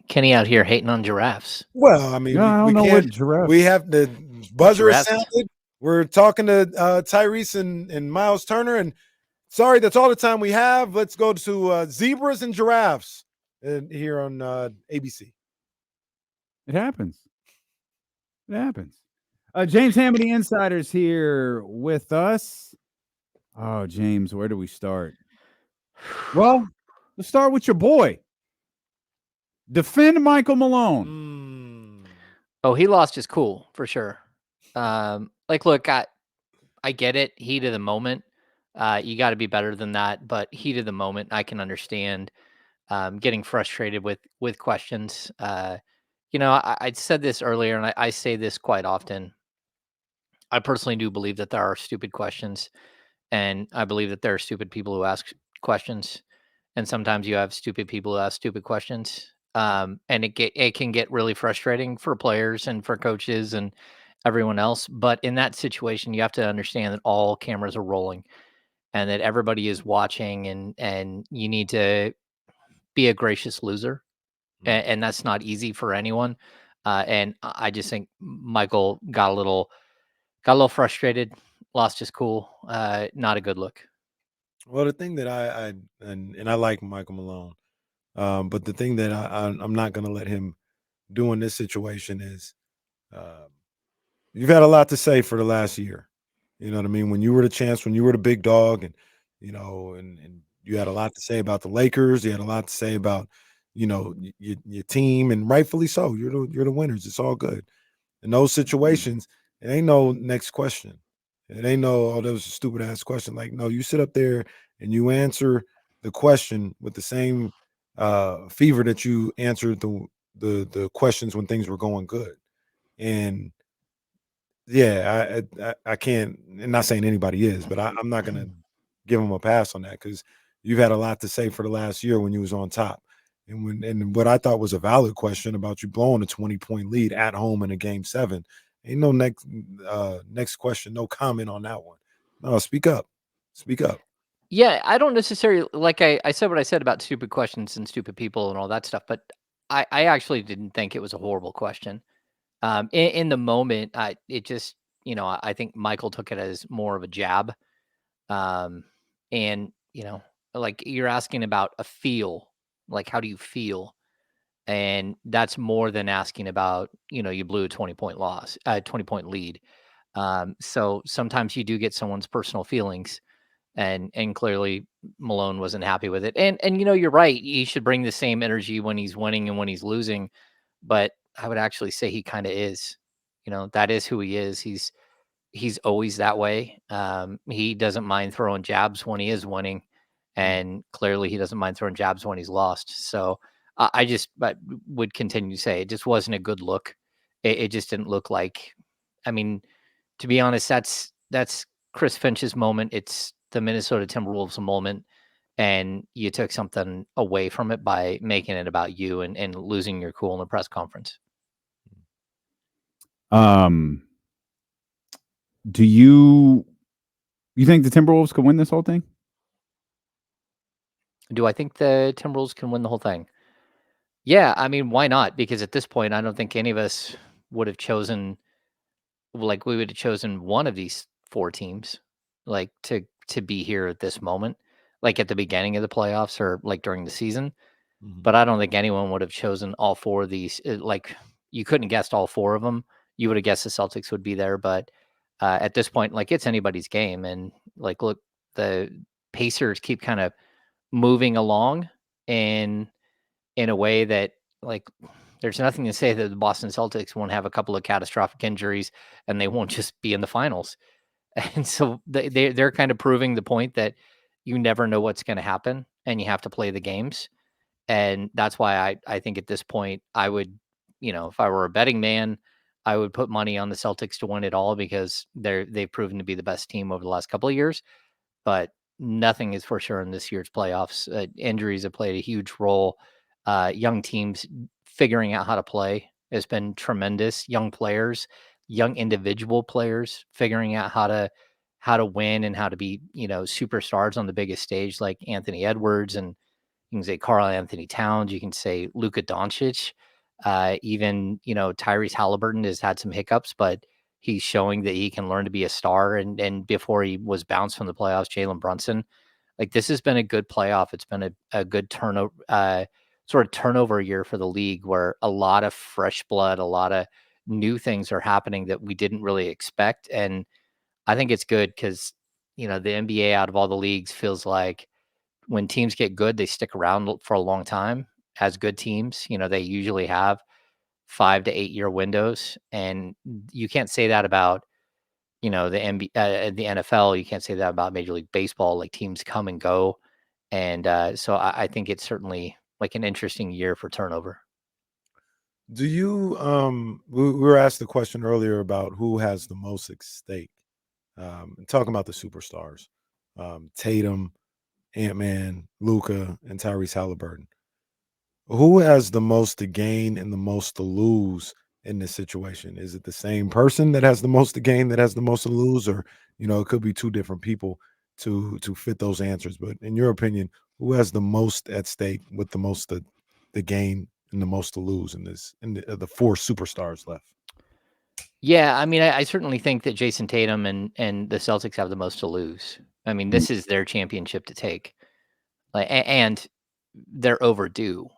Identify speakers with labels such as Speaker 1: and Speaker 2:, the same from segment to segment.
Speaker 1: Kenny out here hating on giraffes.
Speaker 2: Well, I mean,
Speaker 3: No, I don't
Speaker 2: we
Speaker 3: know
Speaker 2: can't.
Speaker 3: what giraffe.
Speaker 2: We have the buzzer is
Speaker 1: Giraffes.
Speaker 2: sounded. We're talking to Tyrese and Miles Turner, and sorry, that's all the time we have. Let's go to zebras and giraffes here on ABC.
Speaker 3: It happens. It happens. James Hamady Insider's here with us. Oh, James, where do we start? Well, let's start with your boy. Defend Michael Malone.
Speaker 1: Oh, he lost his cool for sure. Look, I get it. Heat of the moment. You got to be better than that. But heat of the moment, I can understand getting frustrated with questions. I said this earlier, and I say this quite often. I personally do believe that there are stupid questions, and I believe that there are stupid people who ask questions, and sometimes you have stupid people who ask stupid questions. And it can get really frustrating for players and for coaches and everyone else. But in that situation, you have to understand that all cameras are rolling and that everybody is watching, and you need to be a gracious loser, and that's not easy for anyone. And I just think Michael got a little frustrated, lost his cool. Not a good look.
Speaker 2: Well, the thing that I like Michael Malone, but the thing that I'm not going to let him do in this situation is you've had a lot to say for the last year. You know what I mean? When you were the chance, when you were the big dog, and and you had a lot to say about the Lakers. You had a lot to say about your team, and rightfully so. You're the winners. It's all good. In those situations, it ain't no next question. It ain't no, oh, that was a stupid ass question. Like, no, you sit up there and you answer the question with the same fever that you answered the questions when things were going good. And yeah, I can't. I'm not saying anybody is, but I'm not gonna give him a pass on that because you've had a lot to say for the last year when you was on top, and what I thought was a valid question about you blowing a 20-point lead at home in a game 7. Ain't no next question, no comment on that one. No, speak up, speak up.
Speaker 1: Yeah, I don't necessarily I said what I said about stupid questions and stupid people and all that stuff, but I actually didn't think it was a horrible question. In the moment, it just I think Michael took it as more of a jab, um, and like you're asking about a feel, like how do you feel, and that's more than asking about you blew a 20-point loss, 20-point lead. So sometimes you do get someone's personal feelings, and clearly Malone wasn't happy with it. And you're right. He should bring the same energy when he's winning and when he's losing. But I would actually say he kind of is. That is who he is. He's always that way. He doesn't mind throwing jabs when he is winning, and clearly he doesn't mind throwing jabs when he's lost. So I would continue to say it just wasn't a good look. It just didn't look like. I mean, to be honest, that's Chris Finch's moment. It's the Minnesota Timberwolves moment, and you took something away from it by making it about you and losing your cool in the press conference.
Speaker 3: Do you think the Timberwolves can win this whole thing?
Speaker 1: Do I think the Timberwolves can win the whole thing? Yeah, I mean, why not? Because at this point, I don't think any of us would have chosen, like, we would have chosen one of these 4 teams, like, to be here at this moment, like, at the beginning of the playoffs or, like, during the season. But I don't think anyone would have chosen all 4 of these. Like, you couldn't have guessed all 4 of them. You would have guessed the Celtics would be there, but at this point, like, it's anybody's game. And like, look, the Pacers keep kind of moving along in a way that, like, there's nothing to say that the Boston Celtics won't have a couple of catastrophic injuries and they won't just be in the finals. And so they're kind of proving the point that you never know what's going to happen and you have to play the games. And that's why I think at this point, I would, if I were a betting man, I would put money on the Celtics to win it all because they've proven to be the best team over the last couple of years. But nothing is for sure in this year's playoffs. Injuries have played a huge role. Young teams figuring out how to play has been tremendous. Young players, young individual players figuring out how to win and how to be, superstars on the biggest stage, like Anthony Edwards and You can say Karl Anthony Towns. You can say Luka Doncic. Even Tyrese Halliburton has had some hiccups, but he's showing that he can learn to be a star. And before he was bounced from the playoffs, Jalen Brunson. Like, this has been a good playoff. It's been a good turnover, sort of turnover year for the league, where a lot of fresh blood, a lot of new things are happening that we didn't really expect. And I think it's good because the NBA, out of all the leagues, feels like when teams get good, they stick around for a long time as good teams. They usually have 5 to 8 year windows, and you can't say that about the NFL. You can't say that about Major League Baseball. Like, teams come and go, and so I think it's certainly like an interesting year for turnover.
Speaker 2: Do you we were asked the question earlier about who has the most at stake. Talking about the superstars, Tatum, Ant-Man, Luca, and Tyrese Halliburton. Who has the most to gain and the most to lose in this situation? Is it the same person that has the most to gain, that has the most to lose, or it could be two different people to fit those answers? But in your opinion, who has the most at stake with the most to gain and the most to lose in the four superstars left?
Speaker 1: Yeah, I mean, I certainly think that Jason Tatum and the Celtics have the most to lose. I mean,
Speaker 3: Mm.
Speaker 1: this is their championship to take, like, and they're overdue,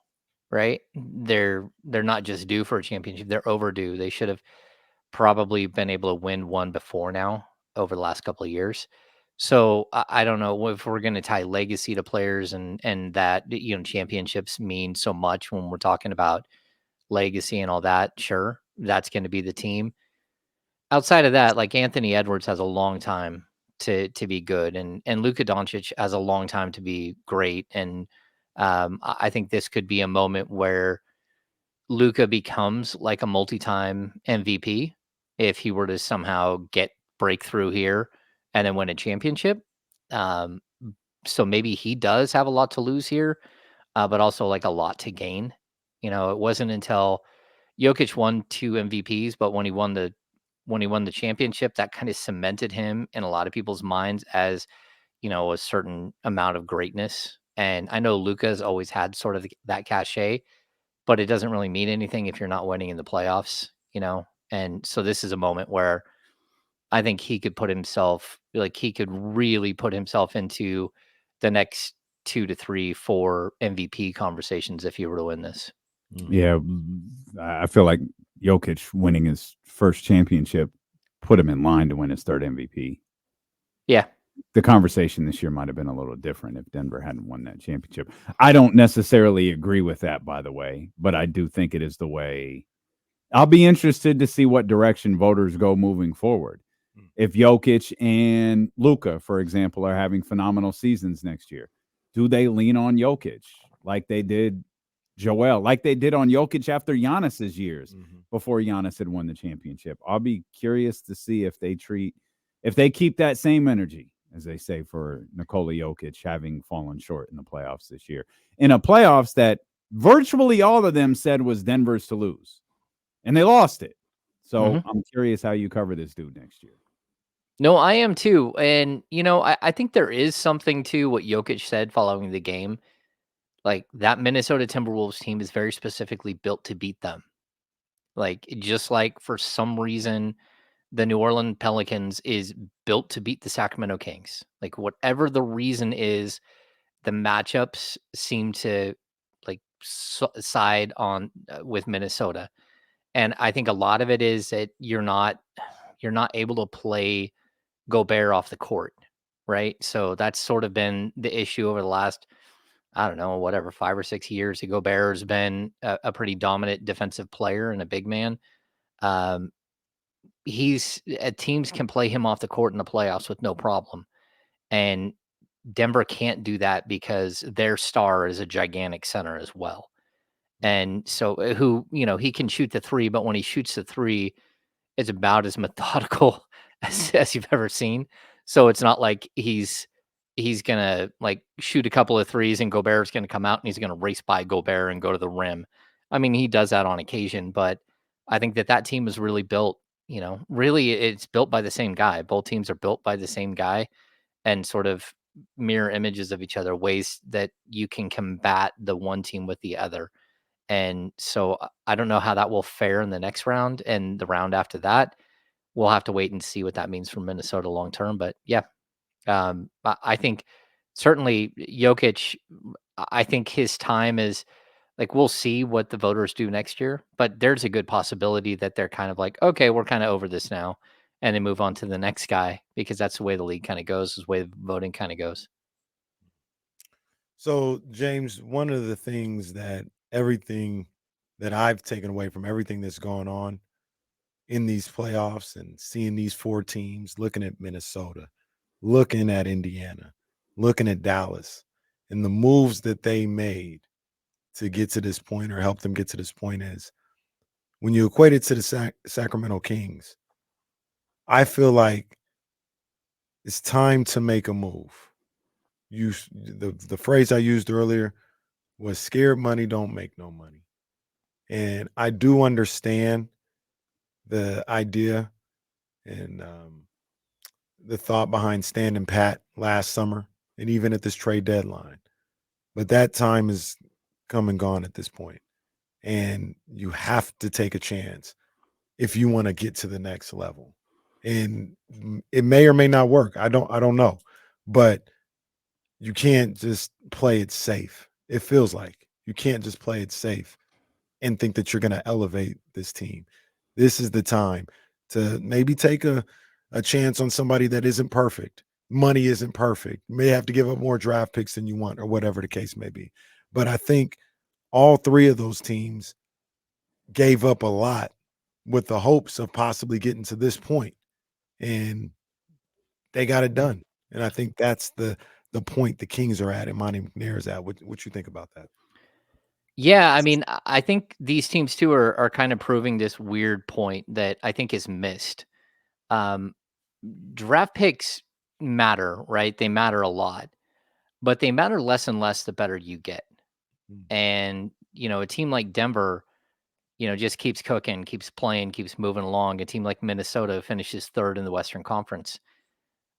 Speaker 1: right? They're not just due for a championship; they're overdue. They should have probably been able to win one before now over the last couple of years. So I don't know if we're going to tie legacy to players, and that championships mean so much when we're talking about legacy and all that. Sure, that's going to be the team. Outside of that, like, Anthony Edwards has a long time to be good, and Luka Doncic has a long time to be great. And I think this could be a moment where Luka becomes like a multi-time MVP if he were to somehow get breakthrough here and then win a championship. Um, so maybe he does have a lot to lose here, but also like a lot to gain. It wasn't until Jokic won 2 MVPs, but when he won the championship, that kind of cemented him in a lot of people's minds as a certain amount of greatness. And I know Luka's always had sort of that cachet, but it doesn't really mean anything if you're not winning in the playoffs. And so this is a moment where I think he could he could really put himself into the next 2 to 3, 4 MVP conversations if he were to win this.
Speaker 3: Yeah, I feel like Jokic winning his first championship put him in line to win his third MVP.
Speaker 1: Yeah.
Speaker 3: The conversation this year might have been a little different if Denver hadn't won that championship. I don't necessarily agree with that, by the way, but I do think it is the way. I'll be interested to see what direction voters go moving forward. If Jokic and Luka, for example, are having phenomenal seasons next year, do they lean on Jokic like they did Joel, like they did on Jokic after Giannis's years before Giannis had won the championship? I'll be curious to see if they keep that same energy, as they say, for Nikola Jokic having fallen short in the playoffs this year. In a playoffs that virtually all of them said was Denver's to lose. And they lost it. So I'm curious how you cover this dude next year.
Speaker 1: No, I am too. And, I think there is something to what Jokic said following the game. Like, that Minnesota Timberwolves team is very specifically built to beat them. Like, just like for some reason, the New Orleans Pelicans is built to beat the Sacramento Kings. Like, whatever the reason is, the matchups seem to like side on with Minnesota. And I think a lot of it is that you're not able to play Gobert off the court, right? So that's sort of been the issue over the last, I don't know, whatever, 5 or 6 years. Gobert has been a pretty dominant defensive player and a big man. Um, teams can play him off the court in the playoffs with no problem, and Denver can't do that because their star is a gigantic center as well. And so, he can shoot the three, but when he shoots the three, it's about as methodical as you've ever seen. So it's not like he's gonna like shoot a couple of threes and Gobert's gonna come out and he's gonna race by Gobert and go to the rim. I mean, he does that on occasion, but I think that team is really built. Really, it's built by the same guy. Both teams are built by the same guy, and sort of mirror images of each other, ways that you can combat the one team with the other. And so I don't know how that will fare in the next round and the round after that. We'll have to wait and see what that means for Minnesota long term. But yeah, I think certainly Jokic, I think his time is like, we'll see what the voters do next year, but there's a good possibility that they're kind of like, okay, we're kind of over this now. And they move on to the next guy because that's the way the league kind of goes, is the way the voting kind of goes.
Speaker 2: So, James, one of the things that everything that I've taken away from everything that's gone on in these playoffs and seeing these four teams, looking at Minnesota, looking at Indiana, looking at Dallas, and the moves that they made to get to this point or help them get to this point is when you equate it to the Sacramento Kings, I feel like it's time to make a move. The phrase I used earlier was scared money don't make no money. And I do understand the idea and the thought behind standing pat last summer and even at this trade deadline. But that time is come and gone at this point. And you have to take a chance if you want to get to the next level. And it may or may not work. I don't know. But you can't just play it safe. It feels like you can't just play it safe and think that you're going to elevate this team. This is the time to maybe take a chance on somebody that isn't perfect. Money isn't perfect. You may have to give up more draft picks than you want or whatever the case may be. But I think all three of those teams gave up a lot with the hopes of possibly getting to this point, and they got it done. And I think that's the point the Kings are at and Monty McNair is at. What you think about that?
Speaker 1: Yeah, I mean, I think these teams too are kind of proving this weird point that I think is missed. Um, Draft picks matter, right? They matter a lot, but they matter less and less the better you get.
Speaker 2: Mm.
Speaker 1: And, a team like Denver, just keeps cooking, keeps playing, keeps moving along. A team like Minnesota finishes third in the Western Conference.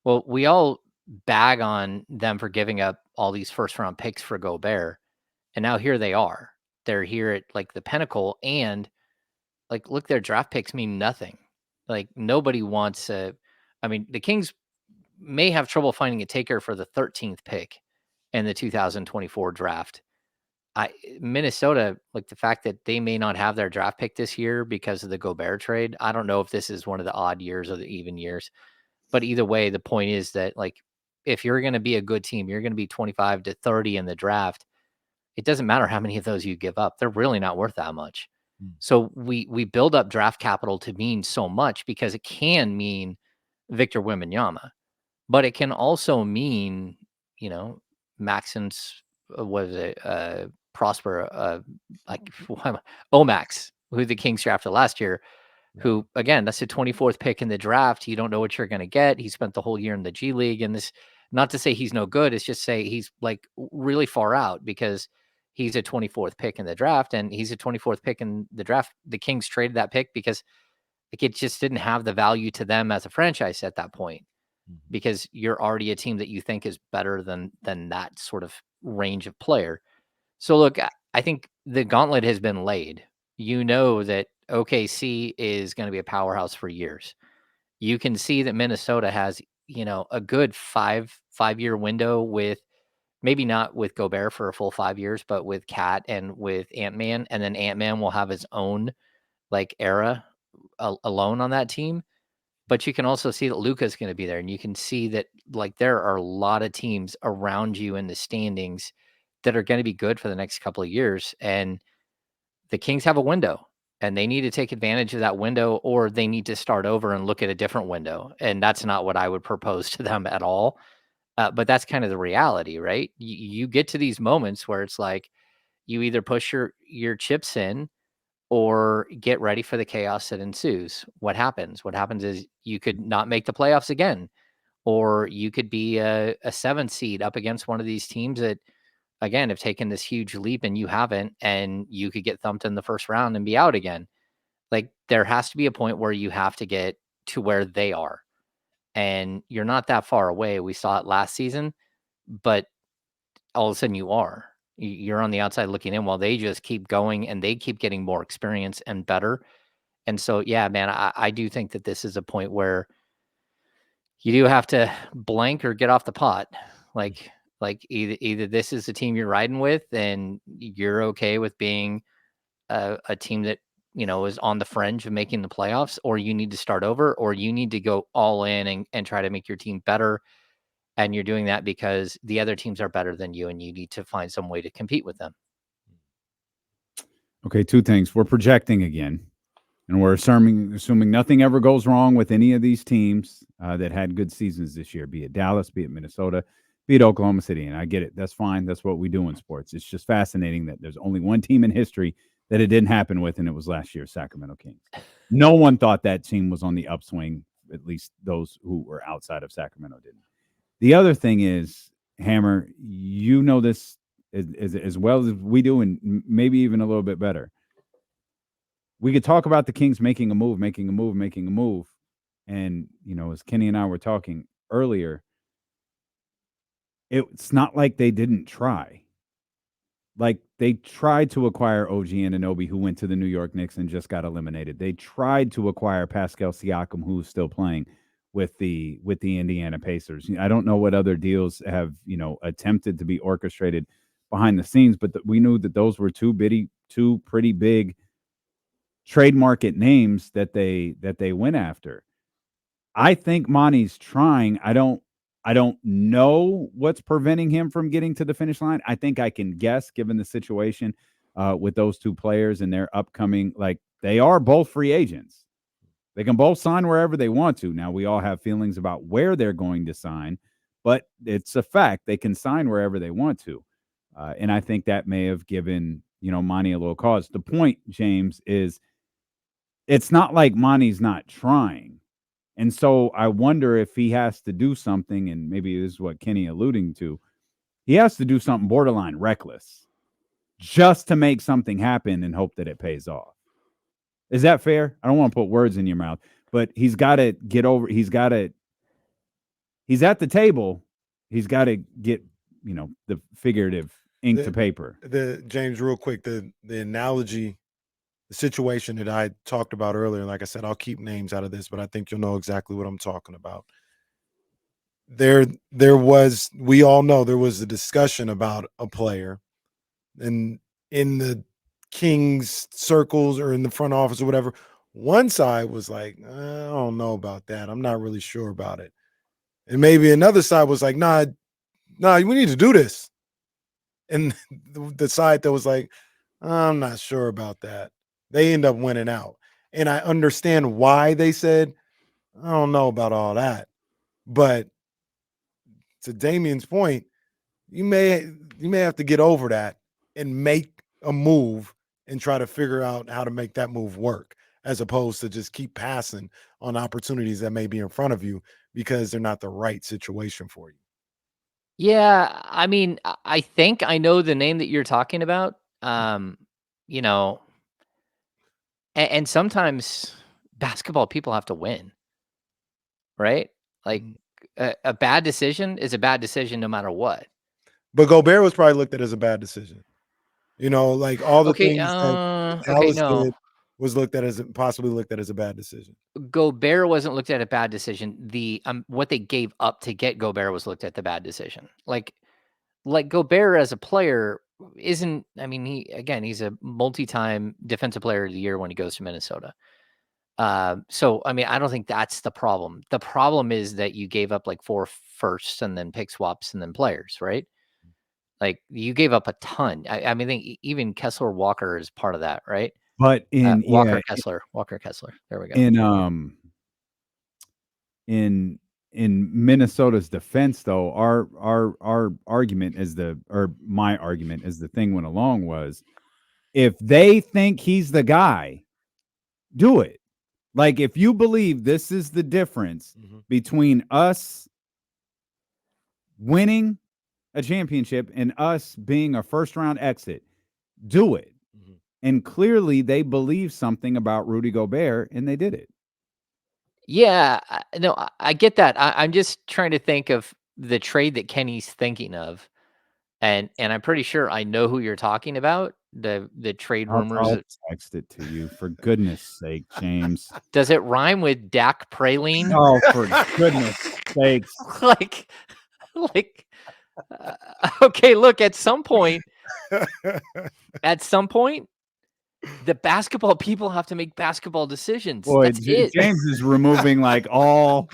Speaker 1: Well, we all bag on them for giving up all these first round picks for Gobert. And now here they are. They're here at like the pinnacle. And like, look, their draft picks mean nothing. Like, nobody wants I mean, the Kings may have trouble finding a taker for the 13th pick in the 2024 draft. Minnesota, like the fact that they may not have their draft pick this year because of the Gobert trade. I don't know if this is one of the odd years or the even years, but either way, the point is that like if you're going to be a good team, you're going to be 25 to 30 in the draft. It doesn't matter how many of those you give up; they're really not worth that much.
Speaker 2: Mm.
Speaker 1: So we build up draft capital to mean so much because it can mean Victor Wembanyama, but it can also mean, you know, Maxence, what is it, Prosper, like Omax, who the Kings drafted last year, who again, that's the 24th pick in the draft. You don't know what you're going to get. He spent the whole year in the G League, and this, not to say he's no good, it's just say he's like really far out because he's a 24th pick in the draft, and he's a 24th pick in the draft. The Kings traded that pick because like it just didn't have the value to them as a franchise at that point because you're already a team that you think is better than that sort of range of player. So look, I think the gauntlet has been laid. You know that OKC is going to be a powerhouse for years. You can see that Minnesota has, a good five-year window with maybe not with Gobert for a full 5 years, but with Cat and with Ant-Man, and then Ant-Man will have his own like era alone on that team. But you can also see that Luka's gonna be there, and you can see that, like, there are a lot of teams around you in the standings that are gonna be good for the next couple of years, and the Kings have a window, and they need to take advantage of that window, or they need to start over and look at a different window, and that's not what I would propose to them at all, but that's kind of the reality, right? You get to these moments where it's like, you either push your chips in or get ready for the chaos that ensues. What happens? What happens is you could not make the playoffs again, or you could be a 7 seed up against one of these teams that, again, have taken this huge leap and you haven't, and you could get thumped in the first round and be out again. Like, there has to be a point where you have to get to where they are, and you're not that far away. We saw it last season. but all of a sudden you are. You're on the outside looking in while they just keep going and they keep getting more experience and better. And so, yeah, man, I do think that this is a point where you do have to blank or get off the pot. Like either this is the team you're riding with and you're okay with being a team that is on the fringe of making the playoffs, or you need to start over, or you need to go all in and try to make your team better. And you're doing that because the other teams are better than you, and you need to find some way to compete with them.
Speaker 3: Okay, two things. We're projecting again, and we're assuming nothing ever goes wrong with any of these teams that had good seasons this year, be it Dallas, be it Minnesota, be it Oklahoma City. And I get it. That's fine. That's what we do in sports. It's just fascinating that there's only one team in history that it didn't happen with, and it was last year's Sacramento Kings. No one thought that team was on the upswing, at least those who were outside of Sacramento didn't. The other thing is, Hammer, you know this as well as we do, and maybe even a little bit better. We could talk about the Kings making a move. And, as Kenny and I were talking earlier, it's not like they didn't try. Like, they tried to acquire OG Anunoby, who went to the New York Knicks and just got eliminated. They tried to acquire Pascal Siakam, who's still playing with the Indiana Pacers. I don't know what other deals have, attempted to be orchestrated behind the scenes, but we knew that those were two pretty big trade market names that they went after. I think Monty's trying. I don't know what's preventing him from getting to the finish line. I think I can guess, given the situation with those two players and their upcoming, they are both free agents. They can both sign wherever they want to. Now, we all have feelings about where they're going to sign, but it's a fact. They can sign wherever they want to. And I think that may have given, Monty a little cause. The point, James, is it's not like Monty's not trying. And so I wonder if he has to do something, and maybe this is what Kenny alluding to. He has to do something borderline reckless just to make something happen and hope that it pays off. Is that fair? I don't want to put words in your mouth, but he's got to get over. He's at the table. He's got to get, the figurative ink to paper.
Speaker 2: James, real quick, the analogy, the situation that I talked about earlier, like I said, I'll keep names out of this, but I think you'll know exactly what I'm talking about. We all know there was a discussion about a player, and in the Kings circles or in the front office or whatever, one side was like, I don't know about that. I'm not really sure about it. And maybe another side was like, nah, we need to do this. And the side that was like, I'm not sure about that, they end up winning out. And I understand why they said, I don't know about all that. But to Damien's point, you may have to get over that and make a move and try to figure out how to make that move work, as opposed to just keep passing on opportunities that may be in front of you because they're not the right situation for you.
Speaker 1: Yeah, I mean, I think I know the name that you're talking about. You know, and sometimes basketball people have to win, right? Like a bad decision is a bad decision no matter what.
Speaker 2: But Gobert was probably looked at as a bad decision. Like all the
Speaker 1: Okay,
Speaker 2: things that
Speaker 1: okay,
Speaker 2: Dallas
Speaker 1: no.
Speaker 2: did was possibly looked at as a bad decision.
Speaker 1: Gobert wasn't looked at a bad decision. The what they gave up to get Gobert was looked at the bad decision. Like Gobert as a player isn't. I mean, he's a multi-time defensive player of the year when he goes to Minnesota. So I mean, I don't think that's the problem. The problem is that you gave up like 4 firsts and then pick swaps and then players, right? Like you gave up a ton. I mean, I think even Kessler Walker is part of that, right?
Speaker 3: But
Speaker 1: Walker Kessler. There we go.
Speaker 3: In Minnesota's defense, though, our argument my argument as the thing went along was, if they think he's the guy, do it. Like, if you believe this is the difference between us winning a championship and us being a first round exit, do it. And clearly they believe something about Rudy Gobert, and they did it.
Speaker 1: Yeah, no, I get that. I'm just trying to think of the trade that Kenny's thinking of, and I'm pretty sure I know who you're talking about. The trade rumors.
Speaker 3: I'll text it to you for goodness sake, James.
Speaker 1: Does it rhyme with Dak Praline?
Speaker 3: Oh, for goodness sakes!
Speaker 1: like, like. Okay, look. At some point, the basketball people have to make basketball decisions.
Speaker 3: Boy,
Speaker 1: That's it.
Speaker 3: James is removing like all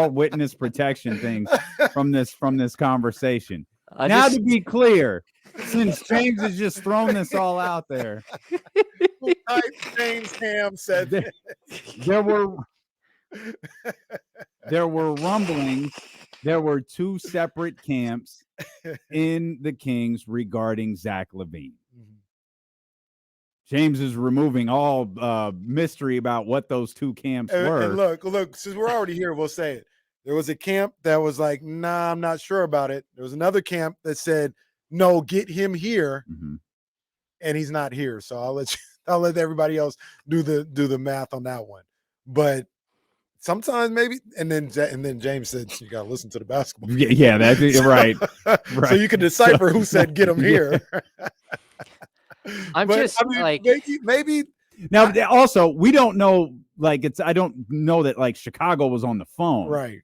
Speaker 3: witness protection things from this conversation. Now, to be clear, since James has just thrown this all out there,
Speaker 2: James Ham said
Speaker 3: there were rumblings. There were two separate camps in the Kings regarding Zach LaVine. James is removing all mystery about what those two camps were.
Speaker 2: And look, since we're already here, we'll say it. There was a camp that was like, nah, I'm not sure about it. There was another camp that said, no, get him here. And he's not here. So I'll let everybody else do the math on that one. But sometimes maybe, and then James said you got to listen to the basketball.
Speaker 3: Yeah, that's right.
Speaker 2: So you can decipher who said get him here. Maybe.
Speaker 3: Now, also, we don't know. Like, I don't know that like Chicago was on the phone.
Speaker 2: Right.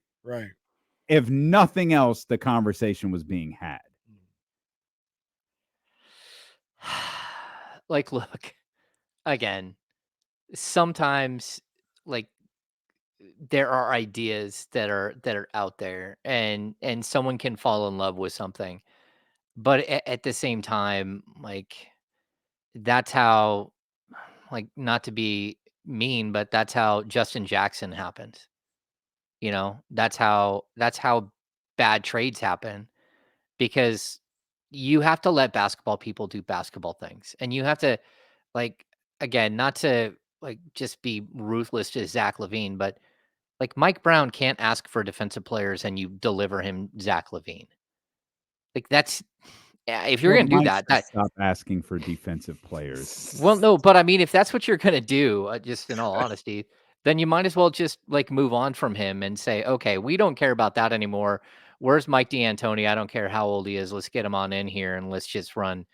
Speaker 3: If nothing else, the conversation was being had.
Speaker 1: Like, look, again, sometimes like there are ideas that are out there, and someone can fall in love with something, but at the same time, like that's how, like, not to be mean, but that's how Justin Jackson happened. That's how bad trades happen, because you have to let basketball people do basketball things, and you have to, like, again, not to like just be ruthless to Zach LaVine, but like Mike Brown can't ask for defensive players and you deliver him Zach LaVine. Like that's, if you're going to do that,
Speaker 3: stop asking for defensive players.
Speaker 1: Well, no, but I mean, if that's what you're going to do, just in all honesty, then you might as well just like move on from him and say, okay, we don't care about that anymore. Where's Mike D'Antoni? I don't care how old he is. Let's get him on in here and let's just run,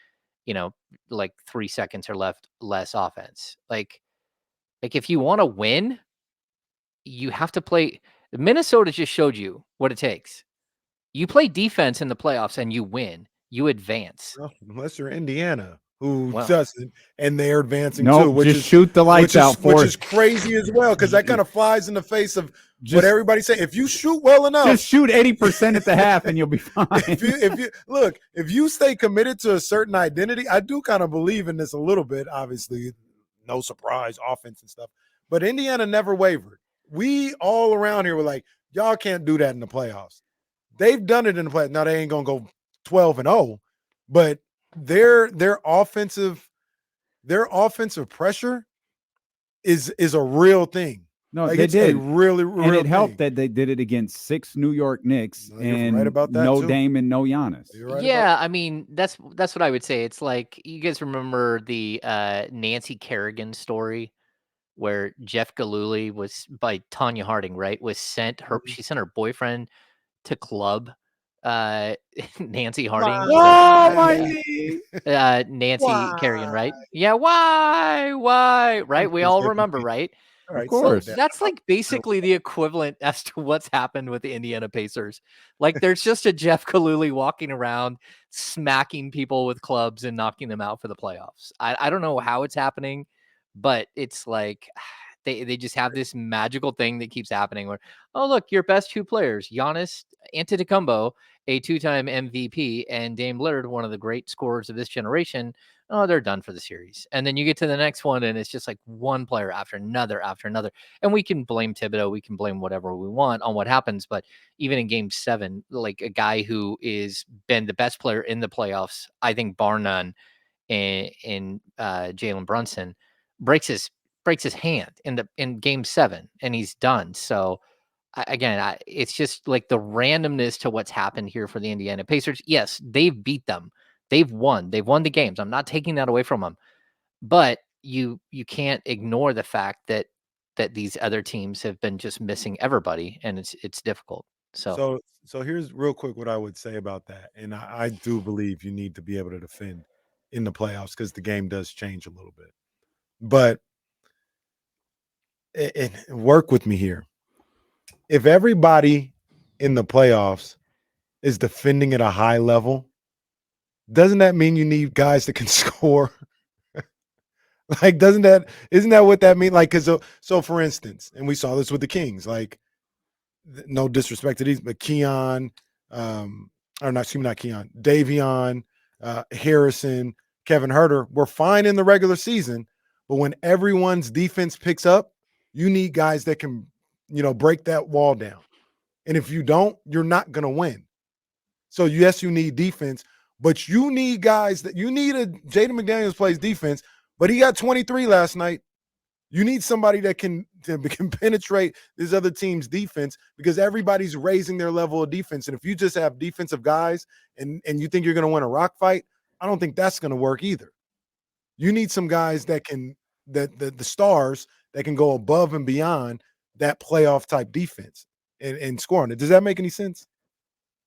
Speaker 1: like 3 seconds or less offense. Like if you want to win, you have to play. Minnesota just showed you what it takes. You play defense in the playoffs and you win. You advance.
Speaker 2: Well, unless you're Indiana, who doesn't, and they're advancing
Speaker 3: too.
Speaker 2: Which
Speaker 3: is shoot the lights out,
Speaker 2: which is crazy as well, because that kind of flies in the face of what everybody say. If you shoot well enough,
Speaker 3: just shoot 80% at the half, and you'll be fine.
Speaker 2: If you stay committed to a certain identity, I do kind of believe in this a little bit. Obviously, no surprise offense and stuff, but Indiana never wavered. We all around here were like, y'all can't do that in the playoffs. They've done it in the playoffs. Now they ain't gonna go 12-0, but their offensive pressure is a real thing.
Speaker 3: No,
Speaker 2: like,
Speaker 3: they
Speaker 2: it's
Speaker 3: did
Speaker 2: a really
Speaker 3: and it helped
Speaker 2: thing.
Speaker 3: that they did it against 6 New York Knicks and
Speaker 2: right about that
Speaker 3: no
Speaker 2: too.
Speaker 3: Dame and no Giannis.
Speaker 1: Right, I mean that's what I would say. It's like, you guys remember the Nancy Kerrigan story where Jeff Gillooly was, by Tanya Harding, right, was sent her. She sent her boyfriend to club Nancy Harding.
Speaker 3: Oh, my knee.
Speaker 1: Nancy Kerrigan, right? Yeah, why? Right? We all remember, right?
Speaker 2: Right,
Speaker 3: of course.
Speaker 1: So that's like basically the equivalent as to what's happened with the Indiana Pacers. Like, there's just a Jeff Gillooly walking around smacking people with clubs and knocking them out for the playoffs. I don't know how it's happening, but it's like they just have this magical thing that keeps happening where, oh, look, your best two players, Giannis Antetokounmpo, a 2-time MVP, and Dame Lillard, one of the great scorers of this generation, oh, they're done for the series. And then you get to the next one, and it's just like one player after another. And we can blame Thibodeau, we can blame whatever we want on what happens, but even in Game 7, like a guy who is been the best player in the playoffs, I think bar none, in Jalen Brunson, breaks his hand in Game 7, and he's done. So it's just like the randomness to what's happened here for the Indiana Pacers. Yes, they've beat them. They've won the games. I'm not taking that away from them, but you can't ignore the fact that these other teams have been just missing everybody, and it's difficult. So
Speaker 2: So here's real quick what I would say about that, and I do believe you need to be able to defend in the playoffs because the game does change a little bit. But work with me here. If everybody in the playoffs is defending at a high level, doesn't that mean you need guys that can score? Like, isn't that what that mean? Like, because so for instance, and we saw this with the Kings, like no disrespect to these, but Keon, or not, excuse me, not Keon, Davion, Harrison, Kevin Herter were fine in the regular season, but when everyone's defense picks up, you need guys that can, break that wall down. And if you don't, you're not going to win. So yes, you need defense, but you need guys that you need. Jaden McDaniels plays defense, but he got 23 last night. You need somebody that can penetrate this other team's defense because everybody's raising their level of defense. And if you just have defensive guys and you think you're going to win a rock fight, I don't think that's going to work either. You need some guys that can the stars that can go above and beyond that playoff type defense and score on it. Does that make any sense?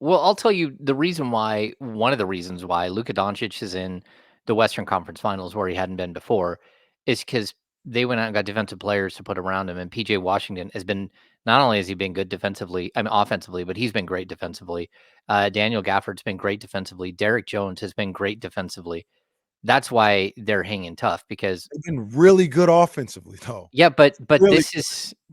Speaker 1: well, I'll tell you one of the reasons why Luka Doncic is in the Western Conference Finals where he hadn't been before is because they went out and got defensive players to put around him. And PJ Washington has been, not only has he been good defensively, I mean, offensively, but he's been great defensively. Daniel Gafford's been great defensively. Derek Jones has been great defensively. That's why they're hanging tough because
Speaker 2: They've been really good offensively, though.
Speaker 1: yeah, but
Speaker 2: Really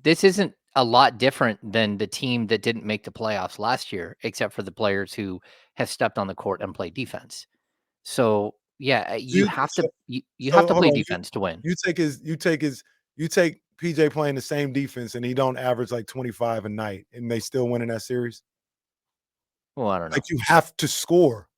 Speaker 1: this isn't a lot different than the team that didn't make the playoffs last year, except for the players who have stepped on the court and played defense. So yeah, you
Speaker 2: You
Speaker 1: have
Speaker 2: so
Speaker 1: to you have
Speaker 2: so
Speaker 1: to
Speaker 2: hold
Speaker 1: play
Speaker 2: on.
Speaker 1: defense to win.
Speaker 2: You take PJ playing the same defense and he don't average like 25 a night and they still win in that series.
Speaker 1: Well, I don't know.
Speaker 2: Like you have to score.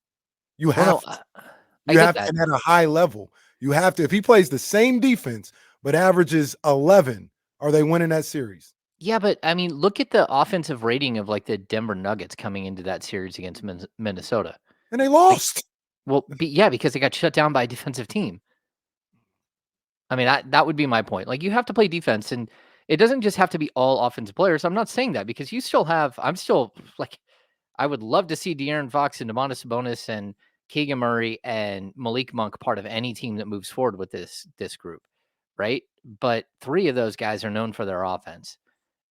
Speaker 2: You
Speaker 1: Well,
Speaker 2: have
Speaker 1: no,
Speaker 2: to.
Speaker 1: I
Speaker 2: You
Speaker 1: get
Speaker 2: have
Speaker 1: that.
Speaker 2: and at a high level. You have to. If he plays the same defense but averages 11, are they winning that series?
Speaker 1: Yeah, but I mean, look at the offensive rating of like the Denver Nuggets coming into that series against Minnesota.
Speaker 2: And they
Speaker 1: Like,
Speaker 2: lost.
Speaker 1: well, yeah, because they got shut down by a defensive team. I mean, that would be my point. Like, you have to play defense, and it doesn't just have to be all offensive players. I'm not saying that because you still have. I'm still like, I would love to see De'Aaron Fox and Domantas Sabonis and Keegan Murray and Malik Monk part of any team that moves forward with this group, right? But three of those guys are known for their offense.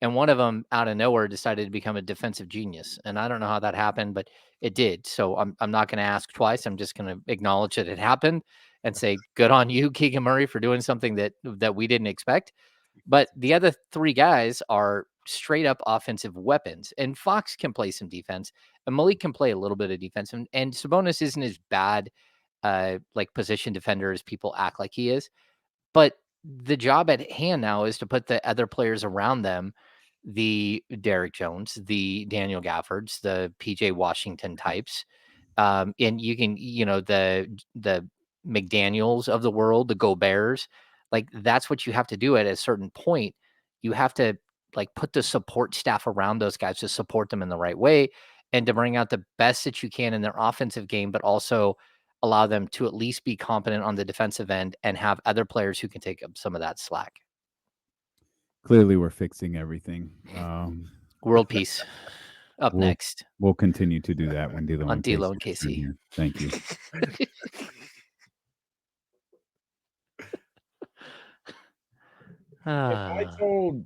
Speaker 1: And one of them out of nowhere decided to become a defensive genius. And I don't know how that happened, but it did. So I'm not going to ask twice. I'm just going to acknowledge that it happened and say, good on you, Keegan Murray, for doing something that we didn't expect. But the other three guys are straight up offensive weapons. And Fox can play some defense. And Malik can play a little bit of defense. And Sabonis isn't as bad like position defender as people act like he is. But the job at hand now is to put the other players around them, the Derek Jones, the Daniel Gaffords, the PJ Washington types. And you can, the McDaniels of the world, the Goberts, like that's what you have to do at a certain point. You have to like put the support staff around those guys to support them in the right way and to bring out the best that you can in their offensive game, but also allow them to at least be competent on the defensive end and have other players who can take up some of that slack.
Speaker 3: Clearly, we're fixing everything.
Speaker 1: World peace up
Speaker 3: We'll
Speaker 1: next
Speaker 3: we'll continue to do that when D'Lo
Speaker 1: on
Speaker 3: and
Speaker 1: D'Lo
Speaker 3: Casey
Speaker 1: and
Speaker 3: return
Speaker 1: KC.
Speaker 3: here. Thank you. If I told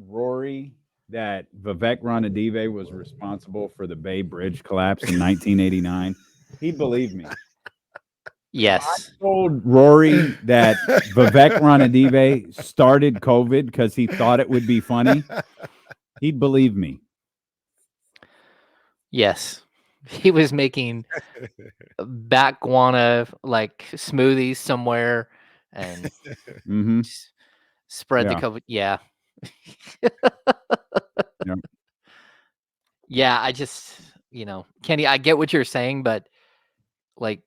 Speaker 3: Rory that Vivek Ranadive was responsible for the Bay Bridge collapse in 1989, he'd believe me.
Speaker 1: Yes.
Speaker 3: I told Rory that Vivek Ranadive started COVID because he thought it would be funny, he'd believe me.
Speaker 1: Yes. He was making backguana like smoothies somewhere and
Speaker 3: Mm-hmm.
Speaker 1: spread the
Speaker 3: Yeah.
Speaker 1: COVID. Yeah.
Speaker 3: Yeah.
Speaker 1: Yeah. I just, Kenny, I get what you're saying, but like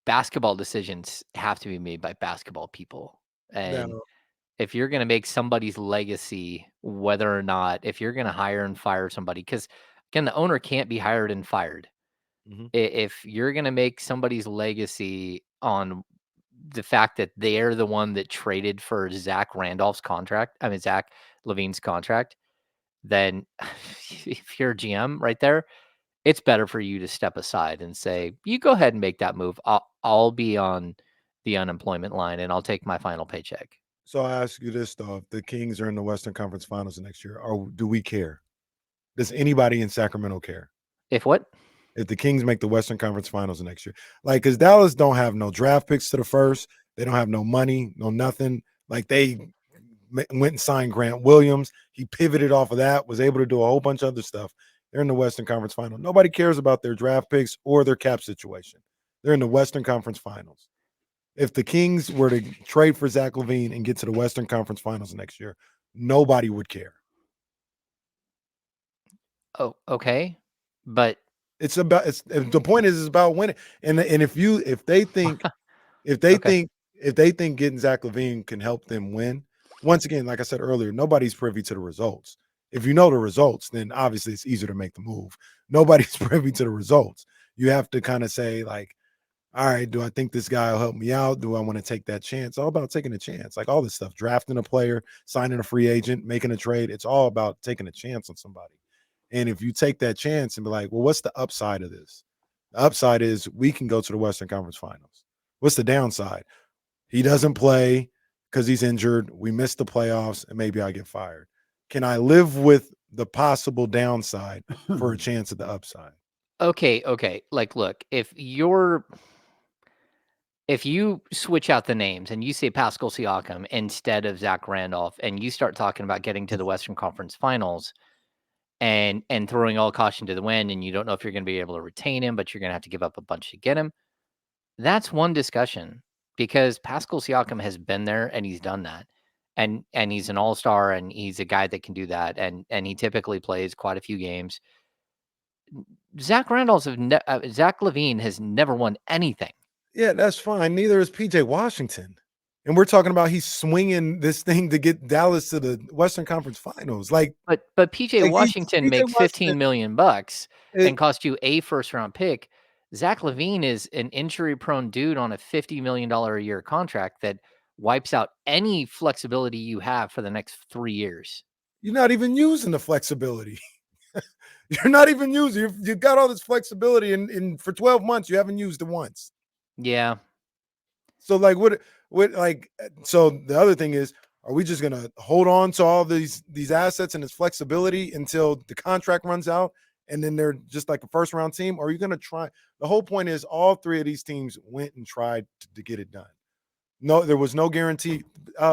Speaker 1: basketball decisions have to be made by basketball people. And
Speaker 2: Now,
Speaker 1: if you're going to make somebody's legacy, whether or not, if you're going to hire and fire somebody, because again, the owner can't be hired and fired.
Speaker 2: mhm.
Speaker 1: If you're going to make somebody's legacy on the fact that they're the one that traded for Zach Levine's contract, then if you're a GM right there, it's better for you to step aside and say, "You go ahead and make that move. I'll be on the unemployment line and I'll take my final paycheck."
Speaker 2: So I ask you this though: if the Kings are in the Western Conference Finals next year, or do we care? Does anybody in Sacramento care?
Speaker 1: If what?
Speaker 2: If the Kings make the Western Conference Finals next year, like, because Dallas don't have no draft picks to the first, they don't have no money, no nothing. Like they went and signed Grant Williams. He pivoted off of that, was able to do a whole bunch of other stuff. They're in the Western Conference Final. Nobody cares about their draft picks or their cap situation. They're in the Western Conference Finals. If the Kings were to trade for Zach LaVine and get to the Western Conference Finals next year, nobody would care.
Speaker 1: Oh, okay. But
Speaker 2: It's about the point is it's about winning. And if they think
Speaker 1: okay.
Speaker 2: if they think getting Zach LaVine can help them win, once again, like I said earlier, nobody's privy to the results. If you know the results, then obviously it's easier to make the move. Nobody's privy to the results. You have to kind of say, like, all right, do I think this guy will help me out? Do I want to take that chance? All about taking a chance. Like all this stuff, drafting a player, signing a free agent, making a trade. It's all about taking a chance on somebody. And if you take that chance and be like, well, what's the upside of this? The upside is we can go to the Western Conference Finals. What's the downside? He doesn't play because he's injured. We missed the playoffs and maybe I get fired. Can I live with the possible downside for a chance at the upside?
Speaker 1: Okay. Like, look, if you switch out the names and you say Pascal Siakam instead of Zach Randolph, and you start talking about getting to the Western Conference Finals and throwing all caution to the wind, and you don't know if you're going to be able to retain him, but you're going to have to give up a bunch to get him. That's one discussion because Pascal Siakam has been there and he's done that. And he's an all-star and he's a guy that can do that. And he typically plays quite a few games. Zach LaVine has never won anything.
Speaker 2: Yeah, that's fine. Neither is PJ Washington. And we're talking about he's swinging this thing to get Dallas to the Western Conference Finals. Like
Speaker 1: PJ
Speaker 2: like
Speaker 1: Washington
Speaker 2: PJ
Speaker 1: makes $15 million and
Speaker 2: it,
Speaker 1: cost you a first round pick. Zach LaVine is an injury prone dude on a $50 million a year contract that wipes out any flexibility you have for the next 3 years.
Speaker 2: you're not even using the flexibility. You're not even using. You've got all this flexibility, and for 12 months you haven't used it once.
Speaker 1: Yeah.
Speaker 2: So like what like so the other thing is, are we just gonna hold on to all these assets and this flexibility until the contract runs out and then they're just like a first round team? Or are you gonna try? The whole point is all three of these teams went and tried to get it done. No, there was no guarantee.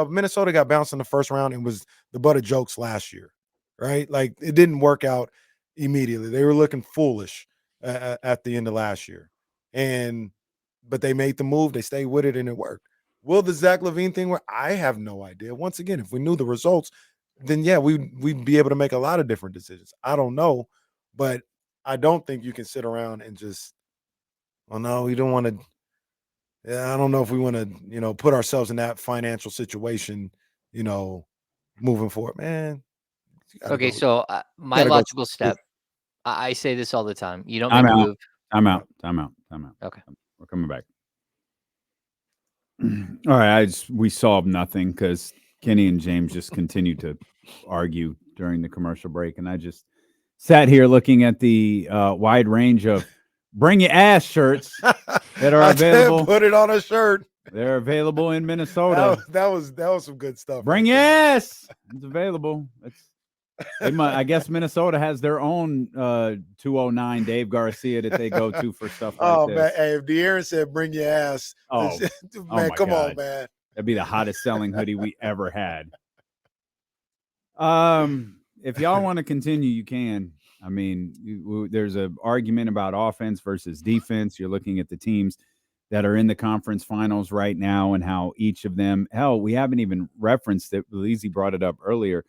Speaker 2: Minnesota got bounced in the first round and was the butt of jokes last year, right? Like it didn't work out immediately. They were looking foolish at the end of last year, but they made the move. They stayed with it, and it worked. Will the Zach LaVine thing work? I have no idea. Once again, if we knew the results, then yeah, we'd be able to make a lot of different decisions. I don't know, but I don't think you can sit around and just, oh no, we don't want to. Yeah, I don't know if we want to, put ourselves in that financial situation, moving forward, man. You gotta
Speaker 1: Okay,
Speaker 2: go.
Speaker 1: so
Speaker 2: You
Speaker 1: my
Speaker 2: gotta go.
Speaker 1: logical step, I say this all the time. You don't
Speaker 3: I'm
Speaker 1: make a
Speaker 3: out.
Speaker 1: move.
Speaker 3: I'm out. I'm out. I'm out.
Speaker 1: Okay.
Speaker 3: We're coming back. All right. We solved nothing because Kenny and James just continued to argue during the commercial break. And I just sat here looking at the wide range of bring your ass shirts that are available.
Speaker 2: Put it on a shirt.
Speaker 3: They're available in Minnesota.
Speaker 2: That was some good stuff.
Speaker 3: Bring your ass. It's available. I guess Minnesota has their own 209 Dave Garcia that they go to for stuff like this.
Speaker 2: Man, hey, if De'Aaron said bring your ass, man, come on, man.
Speaker 3: That'd be the hottest selling hoodie we ever had. If y'all want to continue, you can. I mean, there's an argument about offense versus defense. You're looking at the teams that are in the conference finals right now and how each of them, hell, we haven't even referenced it. Lizzie brought it up earlier.